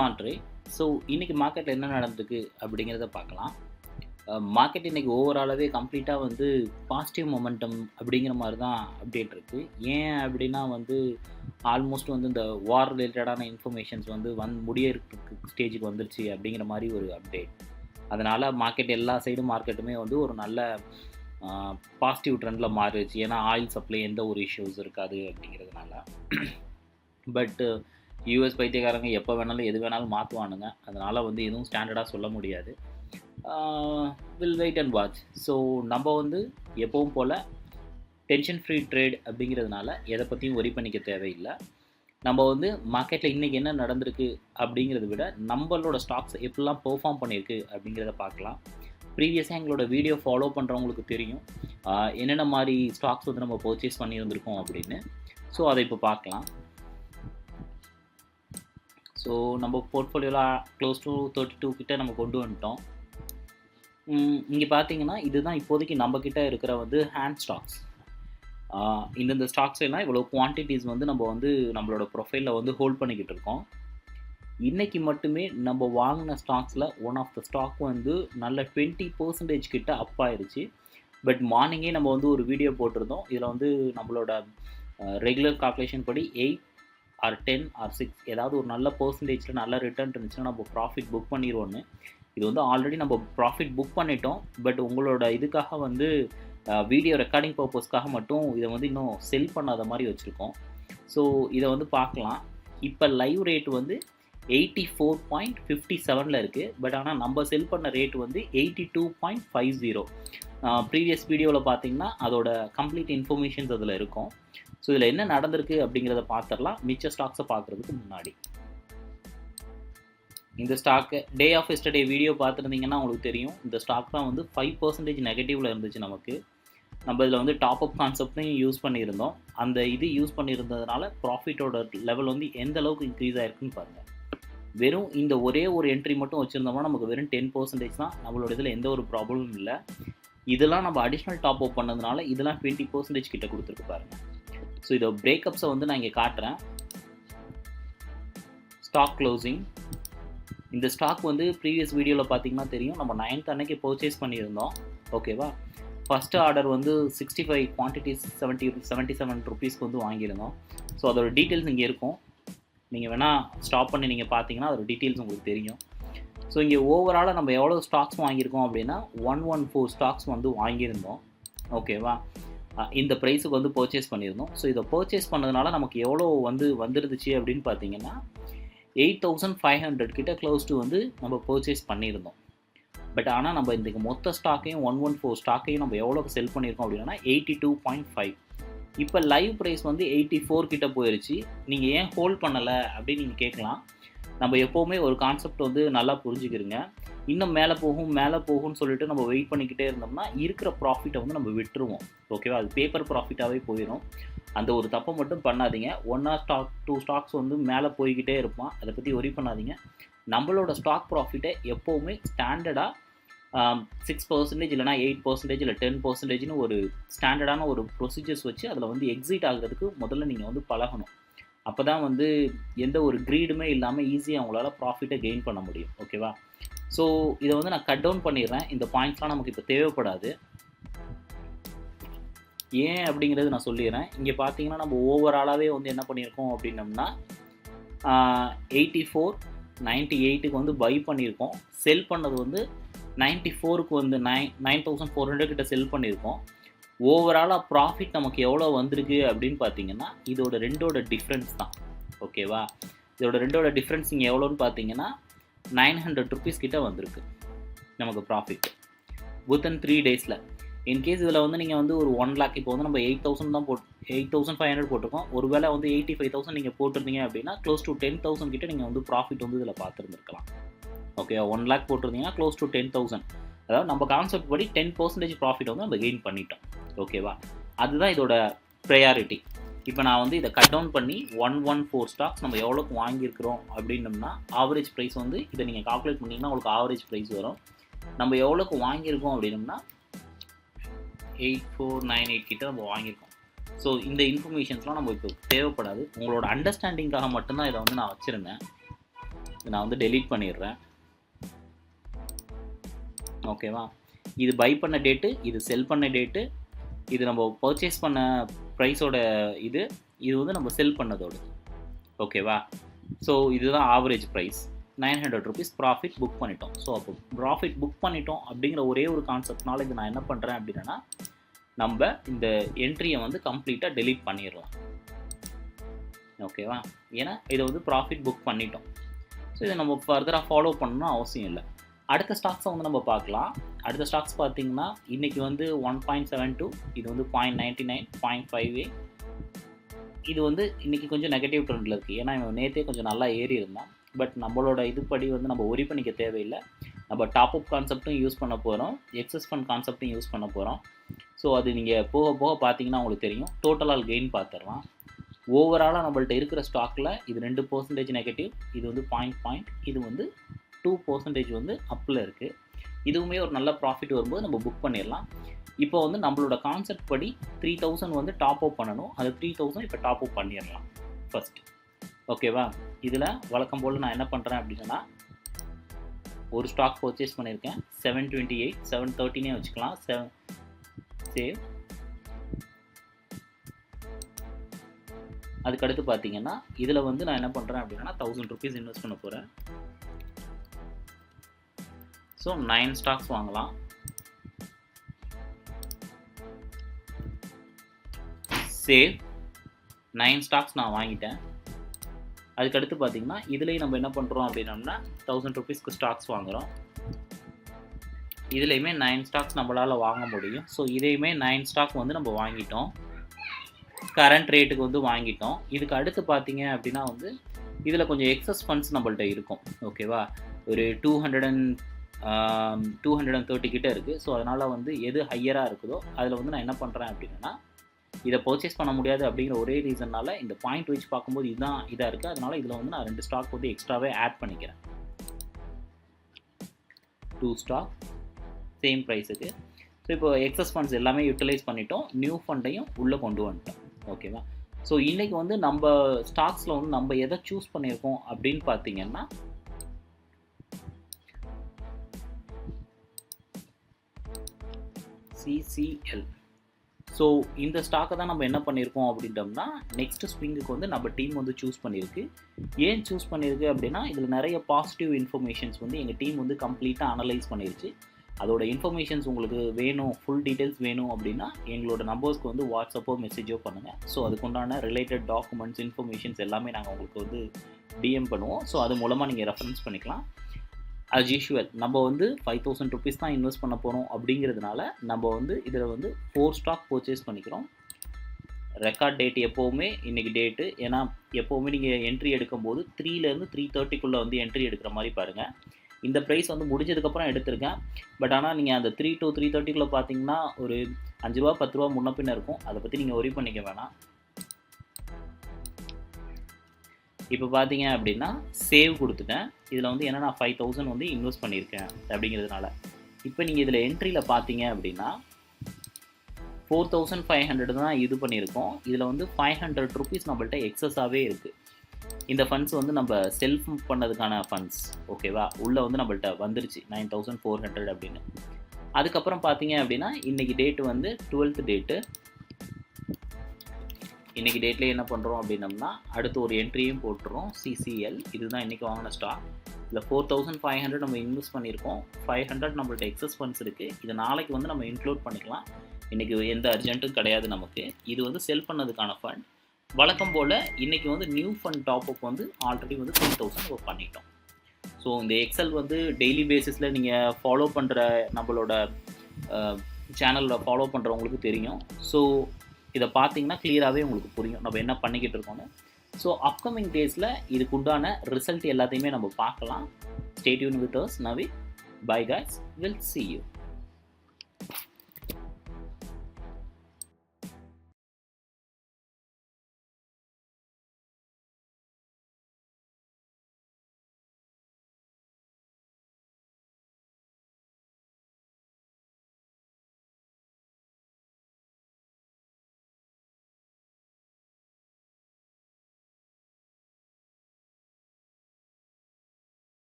மாற்று. ஸோ இன்றைக்கி மார்க்கெட்டில் என்ன நடந்திருக்கு அப்படிங்கிறத பார்க்கலாம். மார்க்கெட் இன்றைக்கி ஓவராலாகவே கம்ப்ளீட்டாக வந்து பாசிட்டிவ் மொமெண்டம் அப்படிங்கிற மாதிரி தான் அப்டேட் இருக்குது. ஏன் அப்படின்னா வந்து ஆல்மோஸ்ட் வந்து இந்த வார் ரிலேட்டடான இன்ஃபர்மேஷன்ஸ் வந்து முடியறதுக்கு ஸ்டேஜுக்கு வந்துருச்சு அப்படிங்கிற மாதிரி ஒரு அப்டேட். அதனால் மார்க்கெட் எல்லா சைடும் மார்க்கெட்டுமே வந்து ஒரு நல்ல பாசிட்டிவ் ட்ரெண்டில் மாறிடுச்சு. ஏன்னா ஆயில் சப்ளை எந்த ஒரு இஷ்யூஸ் இருக்காது அப்படிங்கிறதுனால. பட்டு யூஎஸ் பைத்தியக்காரங்க எப்போ வேணாலும் எது வேணாலும் மாற்றுவானுங்க. அதனால் வந்து எதுவும் ஸ்டாண்டர்டாக சொல்ல முடியாது. Will wait and watch. So நம்ம வந்து எப்பவும் போல் டென்ஷன் ஃப்ரீ ட்ரேட் அப்படிங்கிறதுனால எதை பற்றியும் ஒரி பண்ணிக்க தேவையில்லை. நம்ம வந்து மார்க்கெட்டில் இன்றைக்கி என்ன நடந்திருக்கு அப்படிங்கிறத விட நம்மளோட ஸ்டாக்ஸ் எப்படிலாம் பெர்ஃபார்ம் பண்ணியிருக்கு அப்படிங்கிறத பார்க்கலாம். ப்ரீவியஸாக எங்களோட வீடியோ ஃபாலோ பண்ணுறவங்களுக்கு தெரியும் என்னென்ன மாதிரி ஸ்டாக்ஸ் வந்து நம்ம பர்ச்சேஸ் பண்ணியிருந்திருக்கோம் அப்படின்னு. ஸோ அதை இப்போ பார்க்கலாம். ஸோ நம்ம போர்ட்ஃபோலியோவில் க்ளோஸ் டு 32 கிட்ட நம்ம கொண்டு வந்துட்டோம். இங்கே பார்த்தீங்கன்னா இதுதான் இப்போதைக்கு நம்மக்கிட்ட இருக்கிற வந்து ஹேண்ட் ஸ்டாக்ஸ். இந்தந்த ஸ்டாக்ஸ் எல்லாம் இவ்வளோ குவான்டிட்டிஸ் வந்து நம்ம வந்து நம்மளோட ப்ரொஃபைலில் வந்து ஹோல்ட் பண்ணிக்கிட்டு இருக்கோம். இன்றைக்கி மட்டுமே நம்ம வாங்கின ஸ்டாக்ஸில் ஒன் ஆஃப் த ஸ்டாக் வந்து நல்ல 20% கிட்ட அப் ஆயிடுச்சு. பட் மார்னிங்கே நம்ம வந்து ஒரு வீடியோ போட்டிருந்தோம். இதில் வந்து நம்மளோட ரெகுலர் கால்குலேஷன் படி 8 ஆர் 10 ஆர் 6 ஏதாவது ஒரு நல்ல பர்சன்டேஜில் நல்ல ரிட்டர்ன் இருந்துச்சுன்னா நம்ம ப்ராஃபிட் புக் பண்ணிடுவோன்னு. இது வந்து ஆல்ரெடி நம்ம ப்ராஃபிட் புக் பண்ணிட்டோம். பட் உங்களோட இதுக்காக வந்து வீடியோ ரெக்கார்டிங் பர்பஸ்க்காக மட்டும் இதை வந்து இன்னும் செல் பண்ணாத மாதிரி வச்சுருக்கோம். ஸோ இதை வந்து பார்க்கலாம். இப்போ லைவ் ரேட் வந்து 84.57 இருக்குது. பட் ஆனால் நம்ம செல் பண்ண ரேட் வந்து 82.50. ப்ரீவியஸ் வீடியோவில் பார்த்தீங்கன்னா அதோட கம்ப்ளீட் இன்ஃபர்மேஷன்ஸ் அதில் இருக்கும். ஸோ இதில் என்ன நடந்திருக்கு அப்படிங்கிறத பார்த்துடலாம் மிச்ச ஸ்டாக்ஸை பார்க்குறதுக்கு முன்னாடி. இந்த stock day of yesterday video பார்த்துருந்தீங்கன்னா உங்களுக்கு தெரியும். இந்த ஸ்டாக் தான் வந்து 5% நெகட்டிவில் இருந்துச்சு நமக்கு. நம்ம இதில் வந்து டாப் அப் கான்செப்டையும் யூஸ் பண்ணியிருந்தோம். அந்த இது யூஸ் பண்ணியிருந்ததுனால ப்ராஃபிட்டோட லெவல் வந்து எந்த அளவுக்கு இன்க்ரீஸ் ஆகிருக்குன்னு பாருங்கள். வெறும் இந்த ஒரே ஒரு என்ட்ரி மட்டும் வச்சுருந்தோம்னா நமக்கு வெறும் 10% தான். நம்மளோட இதில் எந்த ஒரு ப்ராப்ளமும் இல்லை. இதெல்லாம் நம்ம அடிஷ்னல் டாப் அப் பண்ணதுனால இதெல்லாம் 20% கிட்ட கொடுத்துருக்கு பாருங்கள். ஸோ இதோ பிரேக்கப்ஸை வந்து நான் இங்கே காட்டுறேன். Stock closing. இந்த ஸ்டாக் வந்து ப்ரீவியஸ் வீடியோவில் பார்த்தீங்கன்னா தெரியும். நம்ம 9th அன்னைக்கு பர்ச்சேஸ் பண்ணியிருந்தோம். ஓகேவா. ஃபஸ்ட்டு ஆர்டர் வந்து 65 குவான்டிட்டிஸ் 77 ருபீஸ்க்கு வந்து வாங்கியிருந்தோம். ஸோ அதோட டீட்டெயில்ஸ் இங்கே இருக்கும். நீங்கள் வேணால் ஸ்டாப் பண்ணி நீங்கள் பார்த்தீங்கன்னா அதோட டீட்டெயில்ஸ் உங்களுக்கு தெரியும். ஸோ இங்கே ஓவராலாக நம்ம எவ்வளோ ஸ்டாக்ஸ் வாங்கியிருக்கோம் அப்படின்னா 114 ஸ்டாக்ஸ் வந்து வாங்கியிருந்தோம். ஓகேவா. இந்த ப்ரைஸுக்கு வந்து பர்ச்சேஸ் பண்ணியிருந்தோம். ஸோ இதை பர்ச்சேஸ் பண்ணதுனால நமக்கு எவ்வளோ வந்து வந்துருந்துச்சு அப்படின்னு பார்த்தீங்கன்னா 8500 கிட்ட க்ளோஸ் டு வந்து நம்ம பர்ச்சேஸ் பண்ணியிருந்தோம். பட் ஆனால் நம்ம இன்றைக்கு மொத்த ஸ்டாக்கையும் 114 ஸ்டாக்கையும் நம்ம எவ்வளோக்கு செல் பண்ணியிருக்கோம் அப்படின்னா 82.5. இப்போ லைவ் ப்ரைஸ் வந்து 84 கிட்ட போயிடுச்சு. நீங்கள் ஏன் ஹோல்ட் பண்ணலை அப்படின்னு நீங்கள் கேட்கலாம். நம்ம எப்போவுமே ஒரு கான்செப்ட் வந்து நல்லா புரிஞ்சுக்கிறங்க. இன்னும் மேலே போகும்னு சொல்லிட்டு நம்ம வெயிட் பண்ணிக்கிட்டே இருந்தோம்னா இருக்கிற ப்ராஃபிட்டை வந்து நம்ம விட்டுருவோம். ஓகேவா. அது பேப்பர் ப்ராஃபிட்டாகவே போயிடும். அந்த ஒரு தப்பை மட்டும் பண்ணாதீங்க. 1 ஆர் 2 ஸ்டாக்ஸ் வந்து மேலே போய்கிட்டே இருப்பான். அதை பற்றி ஒரி பண்ணாதீங்க. நம்மளோட ஸ்டாக் ப்ராஃபிட்டை எப்போவுமே ஸ்டாண்டர்டாக 6% இல்லைனா 8% இல்லை 10%ன்னு ஒரு ஸ்டாண்டர்டான ஒரு ப்ரொசீஜர்ஸ் வச்சு அதில் வந்து எக்ஸிட் ஆகிறதுக்கு முதல்ல நீங்கள் வந்து பழகணும். அப்போ தான் வந்து எந்த ஒரு க்ரீடுமே இல்லாமல் ஈஸியாக அவங்களால ப்ராஃபிட்டை கெயின் பண்ண முடியும். ஓகேவா. ஸோ இதை வந்து நான் கட் டவுன் பண்ணிடுறேன். இந்த பாயிண்ட்ஸ்லாம் நமக்கு இப்போ தேவைப்படாது. ஏன் அப்படிங்கிறது நான் சொல்லிடுறேன். இங்கே பார்த்தீங்கன்னா நம்ம ஓவராலாகவே வந்து என்ன பண்ணியிருக்கோம் அப்படின்னம்னா 84 98க்கு வந்து பை பண்ணியிருக்கோம். செல் பண்ணது வந்து 94க்கு வந்து 9400 கிட்ட செல் பண்ணியிருக்கோம். ஓவராலாக ப்ராஃபிட் நமக்கு எவ்வளோ வந்திருக்கு அப்படின்னு பார்த்தீங்கன்னா இதோட ரெண்டோட டிஃப்ரென்ஸ் தான். ஓகேவா. இதோட ரெண்டோட டிஃப்ரென்ஸ் இங்கே எவ்வளோன்னு பார்த்தீங்கன்னா 900 ருபீஸ் கிட்ட வந்திருக்கு நமக்கு ப்ராஃபிட் வித்தின் 3 டேஸில். இன்கேஸ் இதில் வந்து நீங்கள் வந்து ஒரு 1 lakh இப்போ வந்து நம்ம 8000 தான் 8500 போட்டிருக்கோம். ஒரு வேளை வந்து 85,000 நீங்கள் போட்டிருந்தீங்க அப்படின்னா க்ளோஸ் டு 10,000 கிட்ட நீங்கள் வந்து ப்ராஃபிட் வந்து இதில் பார்த்துருந்துருக்கலாம். ஓகே. 1 lakh போட்டிருந்தீங்கன்னா க்ளோஸ் டு 10,000. அதாவது நம்ம கான்செப்ட் படி 10% ப்ராஃபிட் வந்து நம்ம கெயின் பண்ணிட்டோம். ஓகேவா. அதுதான் இதோட ப்ரையாரிட்டி. இப்போ நான் வந்து இதை கட் டவுன் பண்ணி 114 ஸ்டாக்ஸ் நம்ம எவ்வளோக்கு வாங்கியிருக்கிறோம் அப்படின்னம்னா ஆவரேஜ் ப்ரைஸ் வந்து இதை நீங்கள் கால்குலேட் பண்ணிங்கன்னா உங்களுக்கு ஆவரேஜ் ப்ரைஸ் வரும். நம்ம எவ்வளோக்கு வாங்கியிருக்கோம் அப்படின்னம்னா 8498 கிட்ட நம்ம வாங்கியிருக்கோம். ஸோ இந்த இன்ஃபர்மேஷன்ஸ்லாம் நம்ம இப்போ தேவைப்படாது. உங்களோட அண்டர்ஸ்டாண்டிங்காக மட்டும்தான் இதை வந்து நான் வச்சுருந்தேன். நான் வந்து டெலீட் பண்ணிடுறேன். ஓகேவா, இது பை பண்ண டேட்டு, இது செல் பண்ண டேட்டு, இது நம்ம பர்ச்சேஸ் பண்ண ப்ரைஸோட இது வந்து நம்ம செல் பண்ணதோடு. ஓகேவா, ஸோ இதுதான் average price. 900 rupees profit book பண்ணிட்டோம். ஸோ அப்போ ப்ராஃபிட் புக் பண்ணிட்டோம் அப்படிங்கிற ஒரே ஒரு கான்செப்ட்னால இது நான் என்ன பண்ணுறேன் அப்படின்னா, நம்ம இந்த என்ட்ரியை வந்து கம்ப்ளீட்டாக டெலீட் பண்ணிடலாம். ஓகேவா, ஏன்னா இதை வந்து ப்ராஃபிட் புக் பண்ணிட்டோம். ஸோ இதை நம்ம ஃபர்தராக ஃபாலோ பண்ணணும்னு அவசியம் இல்லை. அடுத்த ஸ்டாக்ஸை வந்து நம்ம பார்க்கலாம். அடுத்த ஸ்டாக்ஸ் பார்த்திங்கன்னா இன்றைக்கி வந்து 1.72, இது வந்து 0.99, 0.58. இது வந்து இன்றைக்கி கொஞ்சம் நெகட்டிவ் ட்ரெண்டில் இருக்குது. ஏன்னா இவன் நேற்றே கொஞ்சம் நல்லா ஏறி இருந்தான். பட் நம்மளோட இதுபடி வந்து நம்ம ஒரி பண்ணிக்க தேவையில்லை. நம்ம டாப் அப் கான்செப்ட்டும் யூஸ் பண்ண போகிறோம், எக்ஸஸ் ஃபண்ட் கான்செப்ட்டும் யூஸ் பண்ண போகிறோம். ஸோ அது நீங்கள் போக போக பார்த்தீங்கன்னா உங்களுக்கு தெரியும். டோட்டலால் கெயின் பார்த்துடலாம். ஓவராலாக நம்மள்ட்ட இருக்கிற ஸ்டாக்கில் இது 2% நெகட்டிவ், இது வந்து பாயிண்ட், இது வந்து 2% வந்து அப்பில் இருக்குது. இதுவுமே ஒரு நல்ல ப்ராஃபிட் வரும்போது நம்ம புக் பண்ணிடலாம். இப்போ வந்து நம்மளோட கான்செப்ட் படி 3000 வந்து டாப் அப் பண்ணணும். அது 3000 இப்போ டாப் அப் பண்ணிடலாம் ஃபஸ்ட்டு. ஓகேவா, இதில் வழக்கம் போல் நான் என்ன பண்ணுறேன் அப்படின்னா, ஒரு ஸ்டாக் பர்ச்சேஸ் பண்ணியிருக்கேன் 728, 713 வச்சுக்கலாம். சேவ். அதுக்கடுத்து பார்த்தீங்கன்னா இதில் வந்து நான் என்ன பண்ணுறேன் அப்படின்னா 1000 rupees இன்வெஸ்ட் பண்ண போகிறேன். ஸோ 9 ஸ்டாக்ஸ் வாங்கலாம். சேவ். 9 ஸ்டாக்ஸ் நான் வாங்கிட்டேன். அதுக்கடுத்து பார்த்தீங்கன்னா இதுலேயும் நம்ம என்ன பண்ணுறோம் அப்படின்னோம்னா 1000 rupeesக்கு ஸ்டாக்ஸ் வாங்குகிறோம். இதுலேயுமே 9 ஸ்டாக்ஸ் நம்மளால் வாங்க முடியும். ஸோ இதையுமே 9 ஸ்டாக் வந்து நம்ம வாங்கிட்டோம். கரண்ட் ரேட்டுக்கு வந்து வாங்கிட்டோம். இதுக்கு அடுத்து பார்த்தீங்க அப்படின்னா வந்து இதில் கொஞ்சம் எக்ஸஸ் ஃபண்ட்ஸ் நம்மள்ட்ட இருக்கும். ஓகேவா, ஒரு 230 கிட்ட இருக்குது. ஸோ அதனால் வந்து எது ஹையராக இருக்குதோ அதில் வந்து நான் என்ன பண்ணுறேன் அப்படின்னா, இதை பர்ச்சேஸ் பண்ண முடியாது அப்படிங்கிற ஒரே ரீசன்னால் இந்த பாயிண்ட் வச்சு பார்க்கும்போது இதுதான் இதாக இருக்குது. அதனால் இதில் வந்து நான் 2 ஸ்டாக் வந்து எக்ஸ்ட்ராவே ஆட் பண்ணிக்கிறேன். 2 ஸ்டாக் சேம் ப்ரைஸுக்கு. ஸோ இப்போ எக்ஸஸ் ஃபண்ட்ஸ் எல்லாமே யூட்டிலைஸ் பண்ணிட்டோம். நியூ ஃபண்டையும் உள்ளே கொண்டு வந்துட்டோம். ஓகேவா, ஸோ இன்றைக்கி வந்து நம்ம ஸ்டாக்ஸில் வந்து நம்ம எதை சூஸ் பண்ணியிருக்கோம் அப்படின்னு பார்த்தீங்கன்னா, CCL. ஸோ இந்த ஸ்டாக்கை தான் நம்ம என்ன பண்ணியிருக்கோம் அப்படின்றோம்னா, நெக்ஸ்ட் ஸ்விங்குக்கு வந்து நம்ம டீம் வந்து சூஸ் பண்ணியிருக்கு. ஏன் சூஸ் பண்ணியிருக்கு அப்படின்னா, இதில் நிறைய பாசிட்டிவ் இன்ஃபர்மேஷன்ஸ் வந்து எங்கள் டீம் வந்து கம்ப்ளீட்டாக அனலைஸ் பண்ணிருச்சு. அதோட இன்ஃபர்மேஷன்ஸ் உங்களுக்கு வேணும், ஃபுல் டீட்டெயில்ஸ் வேணும் அப்படின்னா எங்களோட நம்பர்ஸ்க்கு வந்து வாட்ஸ்அப்போ மெசேஜோ பண்ணுங்கள். ஸோ அதுக்குண்டான ரிலேட்டட் டாக்குமெண்ட்ஸ், இன்ஃபர்மேஷன்ஸ் எல்லாமே நாங்கள் உங்களுக்கு வந்து டிஎம் பண்ணுவோம். ஸோ அது மூலமாக நீங்கள் ரெஃபரன்ஸ் பண்ணிக்கலாம். as யூஷுவல் நம்ம வந்து 5000 rupees தான் இன்வெஸ்ட் பண்ண போகிறோம் அப்படிங்கிறதுனால நம்ம வந்து இதில் வந்து 4 ஸ்டாக் பர்ச்சேஸ் பண்ணிக்கிறோம். ரெக்கார்ட் டேட் எப்போவுமே இன்றைக்கி டேட்டு. ஏன்னா எப்போவுமே நீங்கள் என்ட்ரி எடுக்கும்போது 3லேருந்து 3:30க்குள்ளே வந்து என்ட்ரி எடுக்கிற மாதிரி பாருங்கள். இந்த ப்ரைஸ் வந்து முடிஞ்சதுக்கப்புறம் எடுத்திருக்கேன். பட் ஆனால் நீங்கள் அந்த 3 to 3:30க்குள்ளே பார்த்தீங்கன்னா ஒரு 5 ரூபா 10 ரூபா முன்ன பின்ன இருக்கும். அதை பற்றி நீங்கள் ஒரி பண்ணிக்க வேணாம். இப்போ பார்த்தீங்க அப்படின்னா சேவ் கொடுத்துட்டேன். இதில் வந்து ஏன்னா நான் 5000 வந்து இன்வெஸ்ட் பண்ணியிருக்கேன் அப்படிங்கிறதுனால. இப்போ நீங்கள் இதில் என்ட்ரியில் பார்த்தீங்க அப்படின்னா 4500 தான் இது பண்ணியிருக்கோம். இதில் வந்து 500 rupees நம்மள்ட்ட எக்ஸஸாகவே இருக்குது. இந்த ஃபண்ட்ஸ் வந்து நம்ம செல்ஃப் பண்ணதுக்கான ஃபண்ட்ஸ். ஓகேவா, உள்ளே வந்து நம்மள்ட்ட வந்துருச்சு 9400 அப்படின்னு. அதுக்கப்புறம் பார்த்தீங்க அப்படின்னா இன்றைக்கி டேட்டு வந்து 12th டேட்டு. இன்றைக்கி டேட்லேயே என்ன பண்ணுறோம் அப்படின்னம்னா அடுத்து ஒரு என்ட்ரியும் போட்டுறோம். CCL இதுதான் இன்றைக்கி வாங்கின ஸ்டாக். இதில் 4500 நம்ம இன்வெஸ்ட் பண்ணியிருக்கோம். 500 நம்மள்ட்ட எக்ஸஸ் ஃபண்ட்ஸ் இருக்குது. இதை நாளைக்கு வந்து நம்ம இன்க்ளூட் பண்ணிக்கலாம். இன்றைக்கி எந்த அர்ஜென்ட்டும் கிடையாது நமக்கு. இது வந்து செல் பண்ணதுக்கான ஃபண்ட். வழக்கம் போல் இன்றைக்கி வந்து நியூ ஃபண்ட் டாப்அப் வந்து ஆல்ரெடி வந்து 3000 பண்ணிட்டோம். ஸோ இந்த எக்ஸல் வந்து டெய்லி பேசிஸில் நீங்கள் ஃபாலோ பண்ணுற நம்மளோட சேனலில் ஃபாலோ பண்ணுறவங்களுக்கு தெரியும். ஸோ இதை பார்த்தீங்கன்னா கிளியராகவே உங்களுக்கு புரியும் நம்ம என்ன பண்ணிக்கிட்டு இருக்கோன்னு. ஸோ அப்கமிங் டேஸில் இதுக்கு உண்டான ரிசல்ட் எல்லாத்தையுமே நம்ம பார்க்கலாம். Stay tune with us. Navi. Bye guys. Will see you.